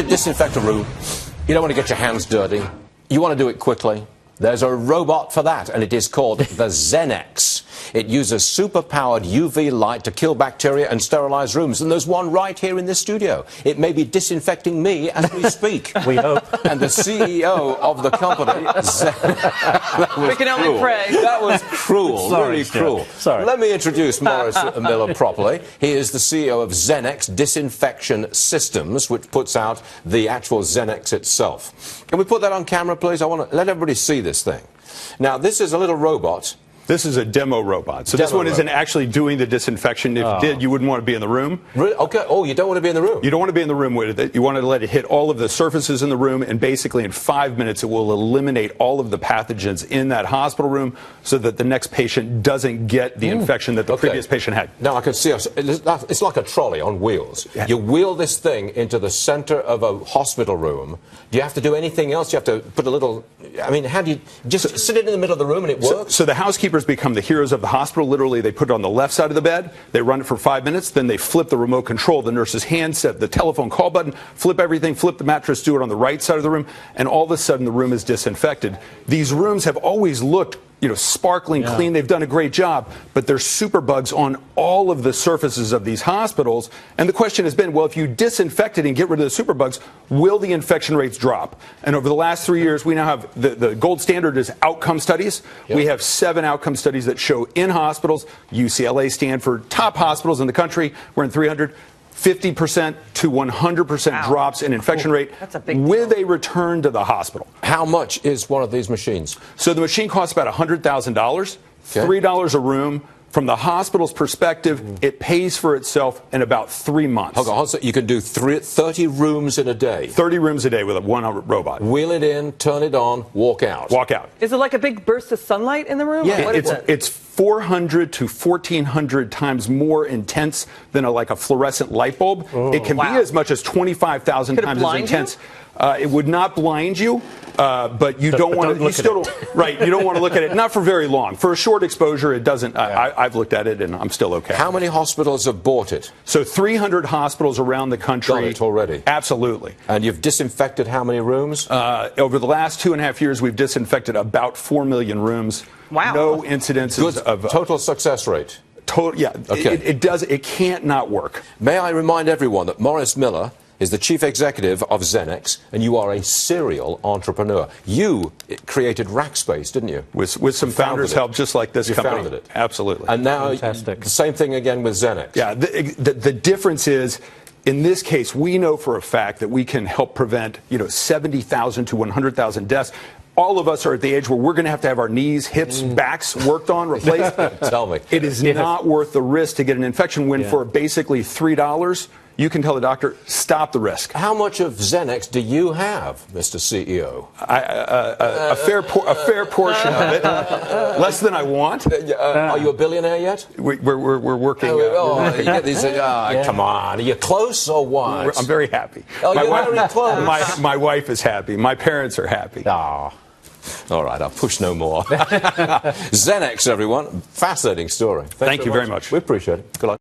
to disinfect a room, you don't want to get your hands dirty. You want to do it quickly. There's a robot for that, and it is called the Xenex. It uses super-powered UV light to kill bacteria and sterilize rooms. And there's one right here in this studio. It may be disinfecting me as we speak. We hope. And the CEO of the company... We can only pray. That was cruel, Sorry, really cruel. Sorry. Let me introduce Morris Miller properly. He is the CEO of Xenex Disinfection Systems, which puts out the actual Xenex itself. Can we put that on camera, please? I want to let everybody see this thing. Now, this is a little robot. This is a demo robot. So this one isn't actually doing the disinfection. If it did, you wouldn't want to be in the room. Really? Okay. Oh, you don't want to be in the room? You don't want to be in the room with it. You want to let it hit all of the surfaces in the room, and basically in 5 minutes it will eliminate all of the pathogens in that hospital room so that the next patient doesn't get the infection that the previous patient had. Now I can see it's like a trolley on wheels. Yeah. You wheel this thing into the center of a hospital room. Do you have to do anything else? You have to put a little... I mean, how do you... Just sit it in the middle of the room and it works? So the housekeepers become the heroes of the hospital. Literally, they put it on the left side of the bed, they run it for 5 minutes, then they flip the remote control, the nurse's handset, the telephone call button, flip everything, flip the mattress, do it on the right side of the room, and all of a sudden the room is disinfected. These rooms have always looked, sparkling clean. They've done a great job, but there's superbugs on all of the surfaces of these hospitals. And the question has been, well, if you disinfect it and get rid of the superbugs, will the infection rates drop? And over the last 3 years, we now have the gold standard is outcome studies. Yep. We have 7 outcome studies that show in hospitals, UCLA, Stanford, top hospitals in the country, we're in 300. 50% to 100% drops in infection rate with a return to the hospital. How much is one of these machines? So the machine costs about $100,000, $3 a room. From the hospital's perspective, it pays for itself in about 3 months. Hold on, so you can do 30 rooms in a day? 30 rooms a day with one robot. Wheel it in, turn it on, walk out. Walk out. Is it like a big burst of sunlight in the room? Yeah, it's 400 to 1,400 times more intense than a fluorescent light bulb. Oh, it can be as much as 25,000 times as intense. It would not blind you, but you don't want to. You still don't. Right. You don't want to look at it. Not for very long. For a short exposure, it doesn't. I've looked at it and I'm still okay. How many hospitals have bought it? So 300 hospitals around the country. Done it already. Absolutely. And you've disinfected how many rooms? Over the last 2.5 years, we've disinfected about 4 million rooms. Wow. No incidences of total success rate. Yeah. Okay. It can't not work. May I remind everyone that Morris Miller is the chief executive of Xenex, and you are a serial entrepreneur. You created Rackspace, didn't you? With some founders' help, just like this company. You founded it. Absolutely. And now Fantastic. The same thing again with Xenex. Yeah, the difference is, in this case, we know for a fact that we can help prevent, 70,000 to 100,000 deaths. All of us are at the age where we're going to have our knees, hips, backs worked on, replaced. Tell me. It is not worth the risk to get an infection when for basically $3, you can tell the doctor, stop the risk. How much of Xenex do you have, Mr. CEO? A fair portion of it. Less than I want. Are you a billionaire yet? We're working. You get these, come on. Are you close or what? I'm very happy. Oh, you're very close. My wife is happy. My parents are happy. Ah. All right, I'll push no more. Xenex, everyone. Fascinating story. Thank you very much. We appreciate it. Good luck.